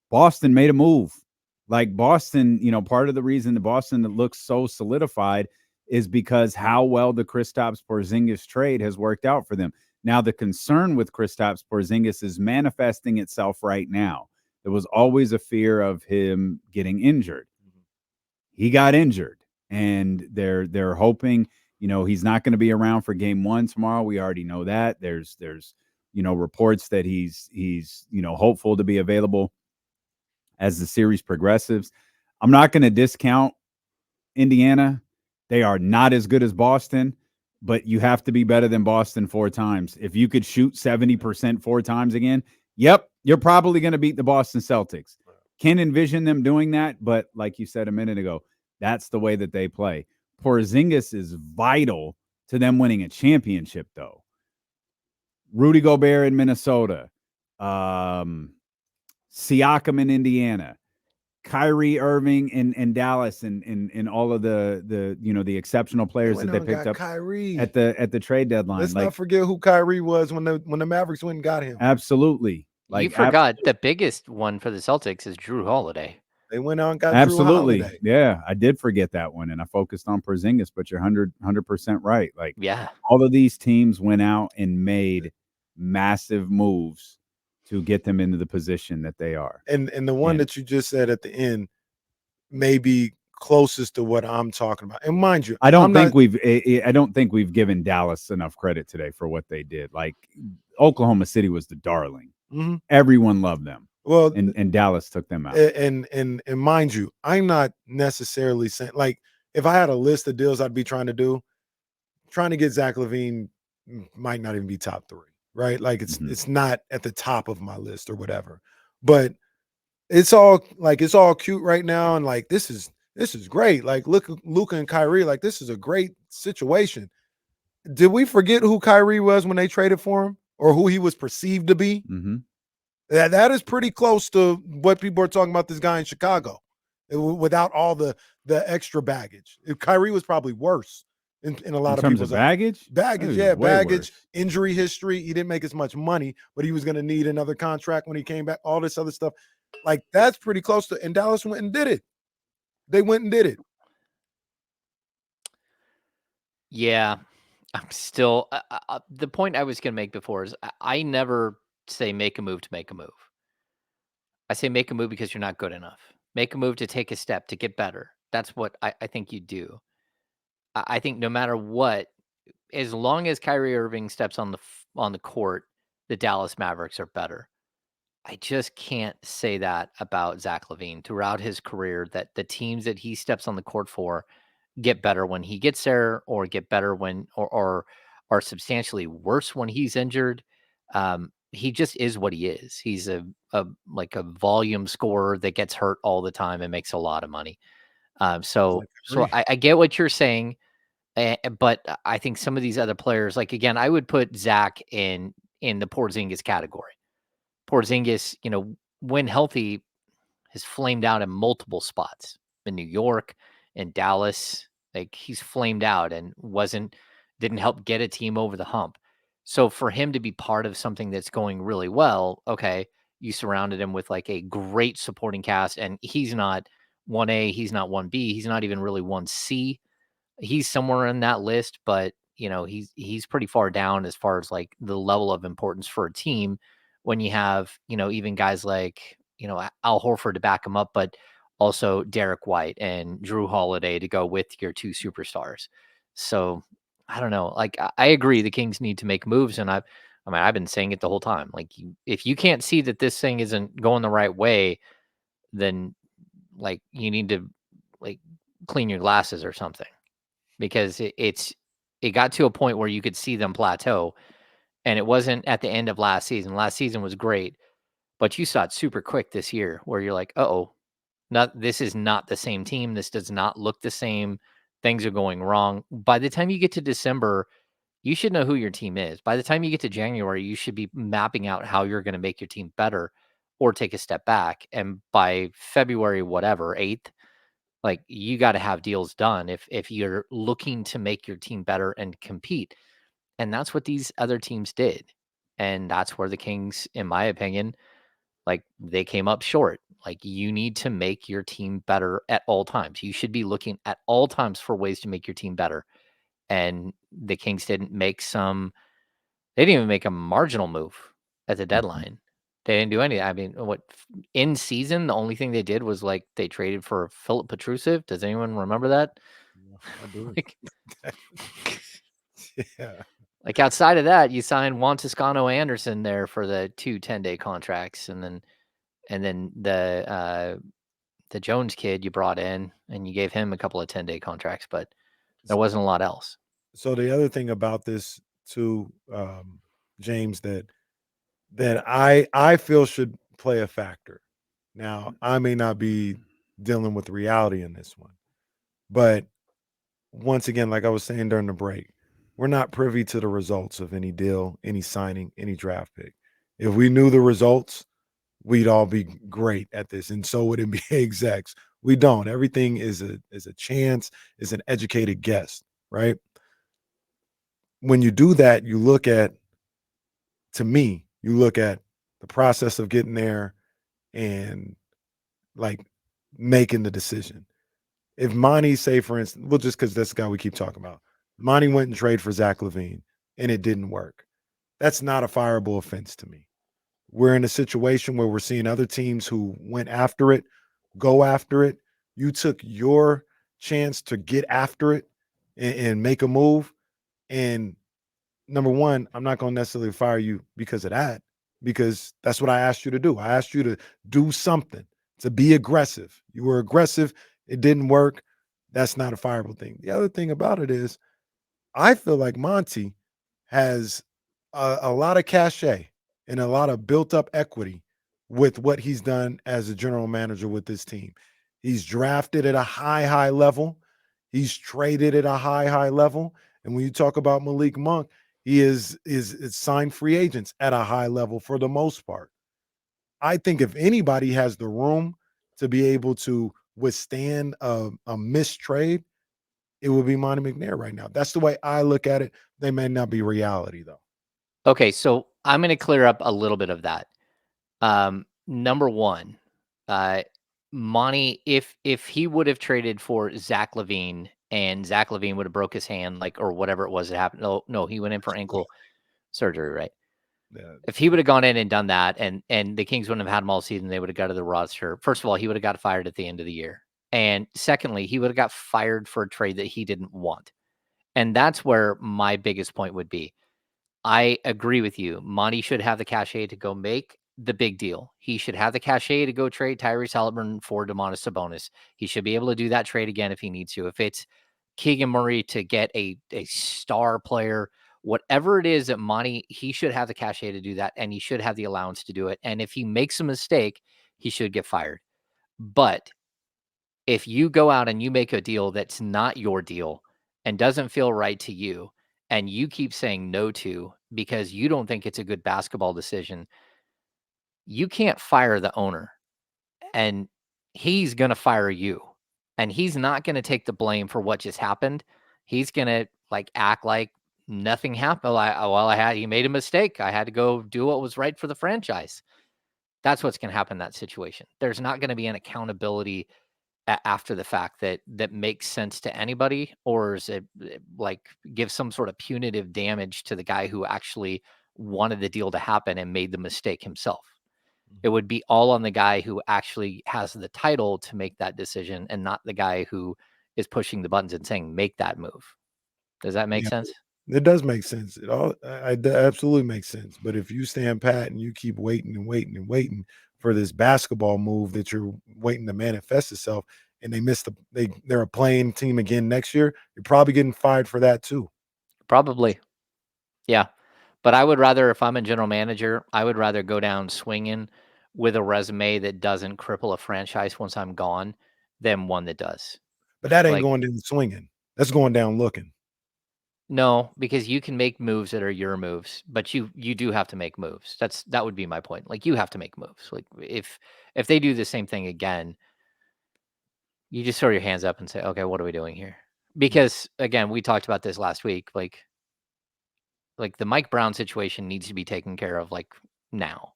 Speaker 3: Boston made a move. Like Boston, part of the reason the Boston looks so solidified is because how well the Kristaps Porzingis trade has worked out for them. Now, the concern with Kristaps Porzingis is manifesting itself right now. There was always a fear of him getting injured. He got injured, and they're hoping, he's not going to be around for game 1 tomorrow. We already know that. There's reports that he's hopeful to be available as the series progresses. I'm not going to discount Indiana. They are not as good as Boston, but you have to be better than Boston 4 times. If you could shoot 70% 4 times again, yep, you're probably going to beat the Boston Celtics. Can't envision them doing that, but like you said a minute ago, that's the way that they play. Porzingis is vital to them winning a championship, though. Rudy Gobert in Minnesota, Siakam in Indiana, Kyrie Irving in Dallas, and all of the exceptional players that they picked up
Speaker 2: Kyrie
Speaker 3: at the trade deadline.
Speaker 2: Let's not forget who Kyrie was when the Mavericks went and got him.
Speaker 3: Absolutely.
Speaker 1: You forgot the biggest one for the Celtics is Drew Holiday.
Speaker 2: They went out and got
Speaker 3: absolutely.
Speaker 2: Drew Holiday.
Speaker 3: Yeah, I did forget that one, and I focused on Porzingis, but you're 100% right. Like,
Speaker 1: yeah,
Speaker 3: all of these teams went out and made massive moves to get them into the position that they are.
Speaker 2: And the one that you just said at the end may be closest to what I'm talking about. And mind you,
Speaker 3: I don't think we've given Dallas enough credit today for what they did. Like, Oklahoma City was the darling.
Speaker 2: Mm-hmm.
Speaker 3: Everyone loved them.
Speaker 2: Well,
Speaker 3: and Dallas took them out.
Speaker 2: And mind you, I'm not necessarily saying, like, if I had a list of deals I'd be trying to get Zach LaVine might not even be top 3, right? Like, it's not at the top of my list or whatever. But it's all cute right now, and like this is great. Like, look, Luka and Kyrie, like, this is a great situation. Did we forget who Kyrie was when they traded for him, or who he was perceived to be?
Speaker 3: Mm-hmm.
Speaker 2: That is pretty close to what people are talking about this guy in Chicago, without all the extra baggage. Kyrie was probably worse in a lot of people's
Speaker 3: baggage.
Speaker 2: Baggage, injury history. He didn't make as much money, but he was going to need another contract when he came back. All this other stuff, like, that's pretty close to. And Dallas went and did it. They went and did it.
Speaker 1: Yeah, I'm still the point I was going to make before is I never say make a move to make a move. I say make a move because you're not good enough. Make a move to take a step to get better. That's what I think you do. I think no matter what, as long as Kyrie Irving steps on the court, the Dallas Mavericks are better. I just can't say that about Zach LaVine throughout his career, that the teams that he steps on the court for get better when he gets there, or get better when or are substantially worse when he's injured. He just is what he is. He's a like a volume scorer that gets hurt all the time and makes a lot of money. So I get what you're saying, but I think some of these other players, like, again, I would put Zach in the Porzingis category. Porzingis, when healthy, has flamed out in multiple spots in New York, in Dallas. Like, he's flamed out and didn't help get a team over the hump. So for him to be part of something that's going really well, okay, you surrounded him with like a great supporting cast, and he's not 1A, he's not 1B, he's not even really 1C. He's somewhere in that list, but he's pretty far down as far as like the level of importance for a team when you have, even guys like, Al Horford to back him up, but also Derek White and Drew Holiday to go with your 2 superstars. So I don't know. Like, I agree the Kings need to make moves, and I've been saying it the whole time. Like, if you can't see that this thing isn't going the right way, then like you need to like clean your glasses or something, because it got to a point where you could see them plateau, and it wasn't at the end of last season. Last season was great, but you saw it super quick this year where you're like, this is not the same team. This does not look the same. Things are going wrong. By the time you get to December, you should know who your team is. By the time you get to January, you should be mapping out how you're going to make your team better or take a step back. And by February, whatever, 8th, like, you got to have deals done if you're looking to make your team better and compete. And that's what these other teams did. And that's where the Kings, in my opinion, like, they came up short. Like, you need to make your team better at all times. You should be looking at all times for ways to make your team better. And the Kings they didn't even make a marginal move at the deadline. They didn't do anything. I mean, in season, the only thing they did was like they traded for Philip Petrusev. Does anyone remember that?
Speaker 2: Yeah, I do.
Speaker 1: Like,
Speaker 2: yeah.
Speaker 1: Like, outside of that, you signed Juan Toscano Anderson there for the 2 10-day contracts, and and then the Jones kid you brought in, and you gave him a couple of 10-day contracts, but there wasn't a lot else.
Speaker 2: So the other thing about this too, James, that I feel should play a factor. Now, I may not be dealing with reality in this one, but once again, like I was saying during the break, we're not privy to the results of any deal, any signing, any draft pick. If we knew the results, we'd all be great at this, and so would NBA execs. We don't. Everything is a chance, is an educated guess, right? When you do that, you look at, to me, you look at the process of getting there and like making the decision. If Monty, say for instance, well, just because that's the guy we keep talking about, Monty went and traded for Zach LaVine and it didn't work. That's not a fireable offense to me. We're in a situation where we're seeing other teams who went after it, go after it. You took your chance to get after it and make a move. And number one, I'm not going to necessarily fire you because of that, because that's what I asked you to do. I asked you to do something, to be aggressive. You were aggressive. It didn't work. That's not a fireable thing. The other thing about it is, I feel like Monty has a lot of cachet and a lot of built up equity with what he's done as a general manager with this team. He's drafted at a high level. He's traded at a high level. And when you talk about Malik Monk, he is signed free agents at a high level for the most part. I think if anybody has the room to be able to withstand a missed trade, it would be Monty McNair right now. That's the way I look at it. They may not be reality though.
Speaker 1: Okay, so I'm going to clear up a little bit of that. Number one, Monty, if he would have traded for Zach LaVine and Zach LaVine would have broke his hand, like, or whatever it was that happened. No, he went in for ankle surgery, right?
Speaker 2: Yeah.
Speaker 1: If he would have gone in and done that, and the Kings wouldn't have had him all season, they would have gutted the roster. First of all, he would have got fired at the end of the year, and secondly, he would have got fired for a trade that he didn't want. And that's where my biggest point would be. I agree with you. Monty should have the cachet to go make the big deal. He should have the cachet to go trade Tyrese Halliburton for Domantas Sabonis. He should be able to do that trade again if he needs to. If it's Keegan Murray to get a star player, whatever it is that Monty, he should have the cachet to do that, and he should have the allowance to do it. And if he makes a mistake, he should get fired. But if you go out and you make a deal that's not your deal and doesn't feel right to you, and you keep saying no to because you don't think it's a good basketball decision, you can't fire the owner, and he's going to fire you, and he's not going to take the blame for what just happened. He's going to act like nothing happened. He made a mistake. I had to go do what was right for the franchise. That's what's going to happen in that situation. There's not going to be an accountability after the fact that makes sense to anybody, or is it give some sort of punitive damage to the guy who actually wanted the deal to happen and made the mistake himself? It would be all on the guy who actually has the title to make that decision, and not the guy who is pushing the buttons and saying, make that move. Does that make
Speaker 2: Yeah,
Speaker 1: sense?
Speaker 2: it does make sense. That absolutely makes sense. But if you stand pat and you keep waiting and waiting and waiting for this basketball move that you're waiting to manifest itself, and they're a playing team again next year, you're probably getting fired for that too.
Speaker 1: Probably. Yeah. But I would rather, if I'm a general manager, I would rather go down swinging with a resume that doesn't cripple a franchise once I'm gone than one that does.
Speaker 2: But that ain't
Speaker 1: Like,
Speaker 2: going down swinging. That's going down looking.
Speaker 1: no, because you can make moves that are your moves, but you do have to make moves. That would be my point. Like, you have to make moves. Like, if they do the same thing again, you just throw your hands up and say, okay, what are we doing here? Because again, we talked about this last week. Like the Mike Brown situation needs to be taken care of now.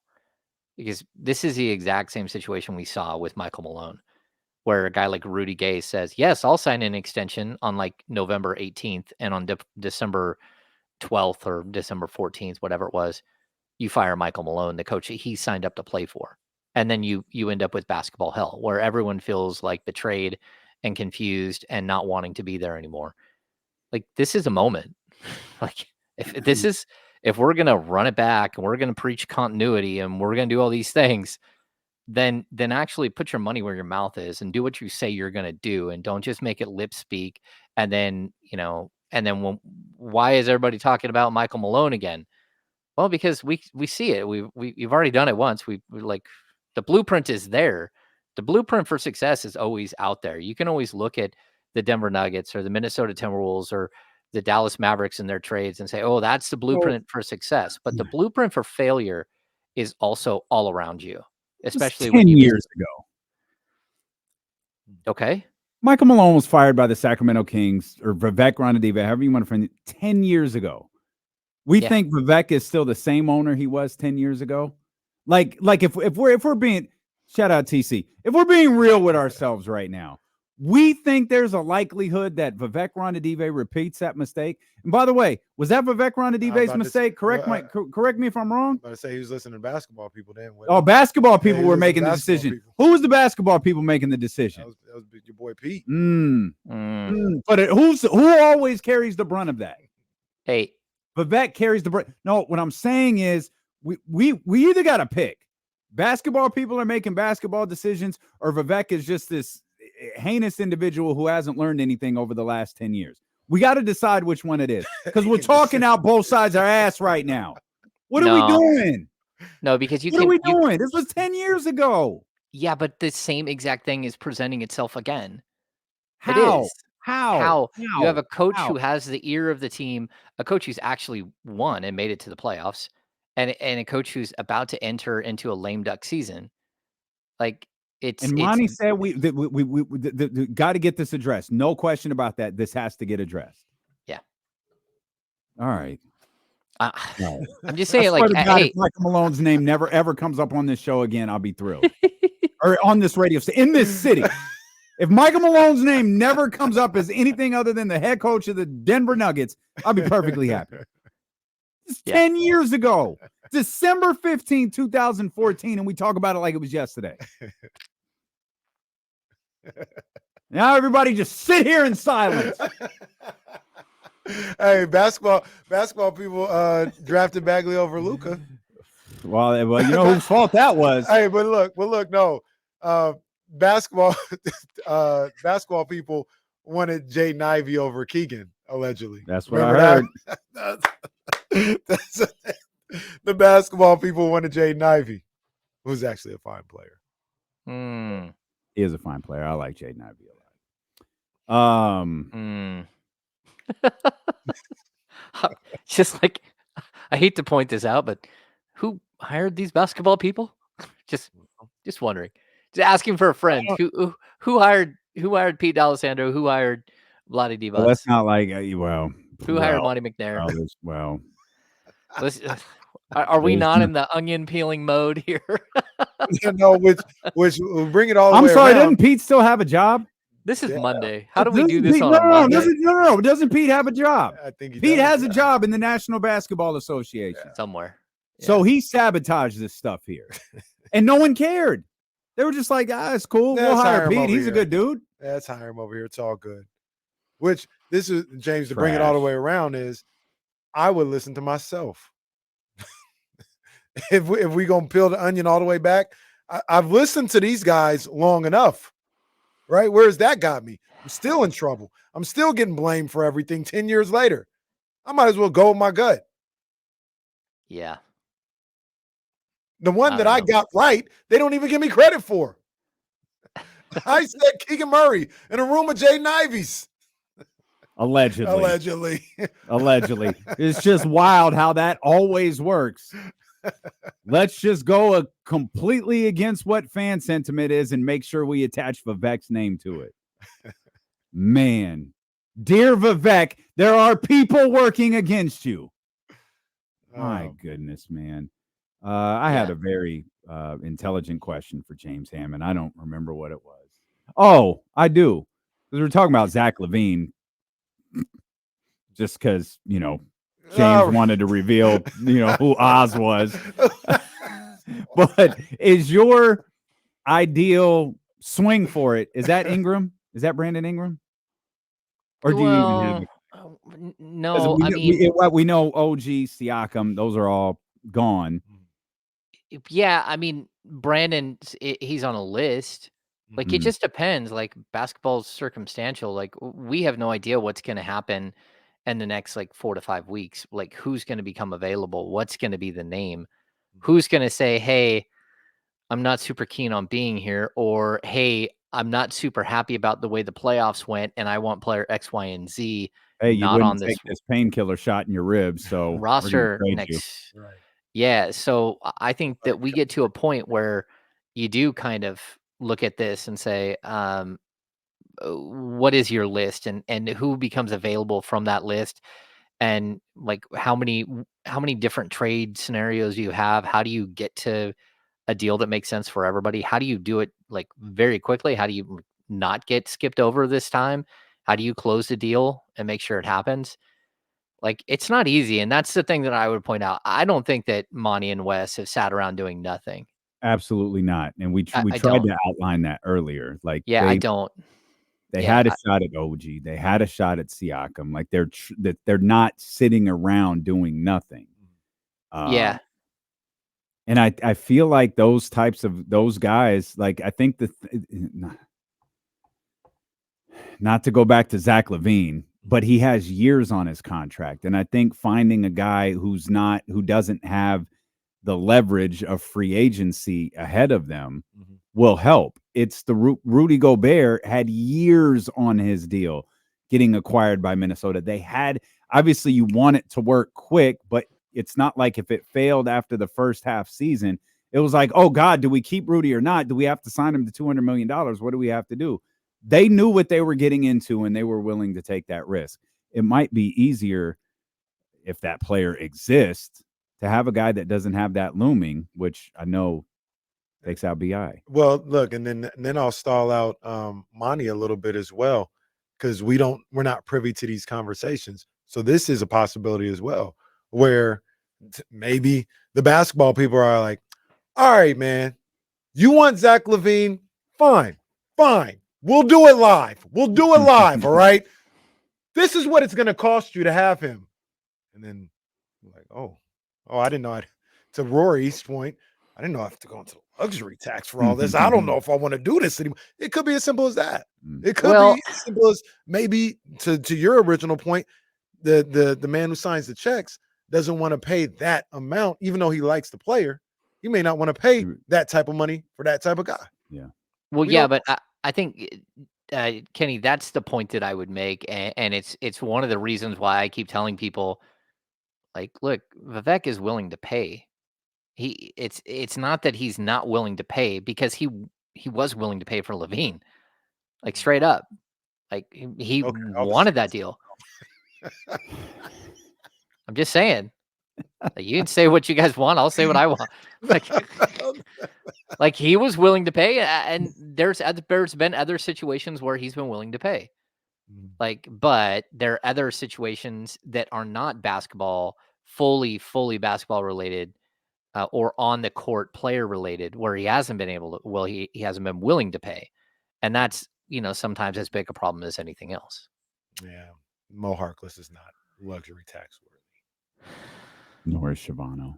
Speaker 1: Because this is the exact same situation we saw with Michael Malone, where a guy like Rudy Gay says, yes, I'll sign an extension on November 18th, and on December 12th or December 14th, whatever it was, you fire Michael Malone, the coach that he signed up to play for. And then you end up with basketball hell, where everyone feels betrayed and confused and not wanting to be there anymore. This is a moment. If we're going to run it back and we're going to preach continuity and we're going to do all these things, then actually put your money where your mouth is and do what you say you're going to do, and don't just make it lip speak. And then, why is everybody talking about Michael Malone again? Well, because we see it. We've already done it once. We like, the blueprint is there. The blueprint for success is always out there. You can always look at the Denver Nuggets or the Minnesota Timberwolves or the Dallas Mavericks and their trades and say, "Oh, that's the blueprint for success." But the blueprint for failure is also all around you, especially when
Speaker 3: 10
Speaker 1: you
Speaker 3: years ago.
Speaker 1: Okay.
Speaker 3: Michael Malone was fired by the Sacramento Kings, or Vivek Ranadive, however you want to frame it, 10 years ago. We think Vivek is still the same owner he was 10 years ago. Like if we're being, shout out TC, if we're being real with ourselves right now, we think there's a likelihood that Vivek Ranadive repeats that mistake. And by the way, was that Vivek Ranadive's mistake? Correct me if I'm wrong.
Speaker 2: I'm about to say he was listening to basketball people then.
Speaker 3: Oh, basketball people were making the decision. People. Who was the basketball people making the decision?
Speaker 2: That was your boy Pete.
Speaker 3: But who always carries the brunt of that?
Speaker 1: Hey,
Speaker 3: Vivek carries the brunt. No, what I'm saying is we either got to pick. Basketball people are making basketball decisions, or Vivek is just this heinous individual who hasn't learned anything over the last 10 years. We got to decide which one it is, because we're talking out both sides of our ass right now. What are we doing?
Speaker 1: No, because
Speaker 3: what are we doing? This was 10 years ago.
Speaker 1: Yeah, but the same exact thing is presenting itself again.
Speaker 3: How?
Speaker 1: It is. How? You have a coach who has the ear of the team, a coach who's actually won and made it to the playoffs, and a coach who's about to enter into a lame duck season. Like,
Speaker 3: and Monty said we got to get this addressed. No question about that. This has to get addressed.
Speaker 1: Yeah.
Speaker 3: All right.
Speaker 1: No. I'm just saying, like,
Speaker 3: God, if Michael Malone's name never ever comes up on this show again, I'll be thrilled. Or on this radio station in this city. If Michael Malone's name never comes up as anything other than the head coach of the Denver Nuggets, I'll be perfectly happy. It's 10 years ago, December 15, 2014, and we talk about it like it was yesterday. Now everybody just sit here in silence.
Speaker 2: Hey, basketball people drafted Bagley over Luka.
Speaker 3: Well, you know whose fault that was.
Speaker 2: Hey, but look, no. Basketball people wanted Jaden Ivey over Keegan, allegedly.
Speaker 3: That's what I
Speaker 2: heard. The basketball people wanted Jaden Ivey, who's actually a fine player.
Speaker 3: He is a fine player. I like Jaden Ivey a lot.
Speaker 1: Just like, I hate to point this out, but who hired these basketball people? Just wondering. Just asking for a friend. Who hired Pete D'Alessandro? Who hired Vlade Divac?
Speaker 3: Well, that's not like
Speaker 1: who hired Monty McNair? Are we not in the onion peeling mode here?
Speaker 2: No, which will bring it all.
Speaker 3: I'm sorry, doesn't Pete still have a job?
Speaker 1: This is Monday. How do we do this on a Monday?
Speaker 3: No. Doesn't Pete have a job?
Speaker 2: I think
Speaker 3: Pete has a job in the National Basketball Association
Speaker 1: somewhere.
Speaker 3: Yeah. So he sabotaged this stuff here, and no one cared. They were just like, it's cool. We'll hire Pete. He's a good dude.
Speaker 2: Let's hire him over here. It's all good. Which this is, James, to bring it all the way around, is I would listen to myself. if we gonna peel the onion all the way back, I've listened to these guys long enough, right? Where's that got me? I'm still in trouble. I'm still getting blamed for everything 10 years later. I might as well go with my gut.
Speaker 1: Yeah.
Speaker 2: The one that I got right, they don't even give me credit for. I said Keegan Murray in a room of Jaden Ivey's.
Speaker 3: Allegedly. It's just wild how that always works. Let's just go completely against what fan sentiment is and make sure we attach Vivek's name to it. Man, dear Vivek, there are people working against you. My goodness, man. I had a very intelligent question for James Hammond. I don't remember what it was. Oh, I do. Because we're talking about Zach LaVine. Just because, James wanted to reveal, who Oz was. But is your ideal swing for it, is that Ingram? Is that Brandon Ingram? Or do you even have it?
Speaker 1: No,
Speaker 3: we know OG, Siakam, those are all gone.
Speaker 1: Yeah, I mean, Brandon, he's on a list. Like, it
Speaker 3: Mhm.
Speaker 1: just depends. Like, basketball's circumstantial. Like, we have no idea what's going to happen in the next like 4 to 5 weeks. Like, who's going to become available? What's going to be the name? Who's going to say, "Hey, I'm not super keen on being here," or "Hey, I'm not super happy about the way the playoffs went, and I want player X, Y, and Z
Speaker 3: Hey, you
Speaker 1: not
Speaker 3: wouldn't
Speaker 1: on this
Speaker 3: take this painkiller shot in your ribs, so we're gonna
Speaker 1: roster
Speaker 3: trade you.
Speaker 1: next."
Speaker 2: Right.
Speaker 1: Yeah, so I think
Speaker 2: Right.
Speaker 1: that we get to a point where you do kind of look at this and say, what is your list, and who becomes available from that list, and like how many different trade scenarios do you have? How do you get to a deal that makes sense for everybody? How do you do it like very quickly? How do you not get skipped over this time? How do you close the deal and make sure it happens? Like, it's not easy, and that's the thing that I would point out. I don't think that Monty and Wes have sat around doing nothing.
Speaker 3: Absolutely not, and we
Speaker 1: I
Speaker 3: tried
Speaker 1: don't.
Speaker 3: to outline that earlier, like,
Speaker 1: Yeah, I don't.
Speaker 3: they
Speaker 1: Yeah,
Speaker 3: had a shot at OG, they had a shot at Siakam, like, they're not sitting around doing nothing,
Speaker 1: yeah,
Speaker 3: and I feel like those types of those guys, like, I think not to go back to Zach LaVine, but he has years on his contract, and I think finding a guy who doesn't have the leverage of free agency ahead of them will help. It's the Rudy Gobert had years on his deal getting acquired by Minnesota. They had, obviously you want it to work quick, but it's not like if it failed after the first half season, it was like, oh God, do we keep Rudy or not? Do we have to sign him to $200 million? What do we have to do? They knew what they were getting into and they were willing to take that risk. It might be easier if that player exists to have a guy that doesn't have that looming, which I know takes out BI.
Speaker 2: Well, look, and then I'll stall out Monty a little bit as well, because we're not privy to these conversations. So this is a possibility as well, where maybe the basketball people are like, all right, man, you want Zach LaVine? Fine, fine. We'll do it live. We'll do it live. All right. This is what it's gonna cost you to have him. And then like, oh, I didn't know I'd to Rory's point. I didn't know I have to go into the luxury tax for all this. I don't know if I want to do this anymore. It could be as simple as that. It could
Speaker 1: well,
Speaker 2: be as simple as maybe to your original point, the man who signs the checks doesn't want to pay that amount, even though he likes the player. He may not want to pay that type of money for that type of guy.
Speaker 3: Yeah.
Speaker 1: well,
Speaker 2: We
Speaker 1: yeah,
Speaker 2: don't
Speaker 1: but I think, Kenny, that's the point that I would make, and it's one of the reasons why I keep telling people, like, look, Vivek is willing to pay. It's not that he's not willing to pay, because he was willing to pay for Levine, like, straight up. Like, he
Speaker 2: okay. All this
Speaker 1: wanted that deal. I'm just saying. Like, you can say what you guys want, I'll say what I want. Like, he was willing to pay, and there's been other situations where he's been willing to pay. Like, but there are other situations that are not basketball, fully basketball related, or on the court player related, where he hasn't been able to. Well, he hasn't been willing to pay, and that's sometimes as big a problem as anything else.
Speaker 2: Yeah, Mo Harkless is not luxury tax worthy.
Speaker 3: Nor is Shavano.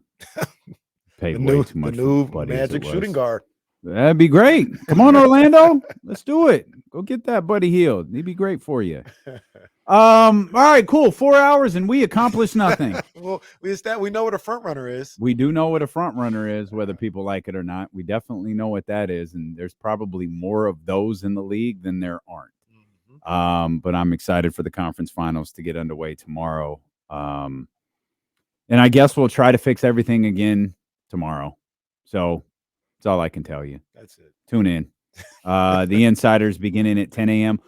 Speaker 3: Paid
Speaker 2: The
Speaker 3: way too much
Speaker 2: new
Speaker 3: for Buddy as
Speaker 2: Magic
Speaker 3: it
Speaker 2: shooting
Speaker 3: was.
Speaker 2: guard.
Speaker 3: That'd be great. Come on, Orlando. Let's do it. Go get that Buddy healed. He'd be great for you. All right, cool. 4 hours and we accomplished nothing.
Speaker 2: Well, we know what a front runner is.
Speaker 3: We do know what a front runner is, whether people like it or not. We definitely know what that is, and there's probably more of those in the league than there aren't. But I'm excited for the conference finals to get underway tomorrow. And I guess we'll try to fix everything again tomorrow. So that's all I can tell you.
Speaker 2: That's it.
Speaker 3: Tune in. The Insiders beginning at 10 a.m.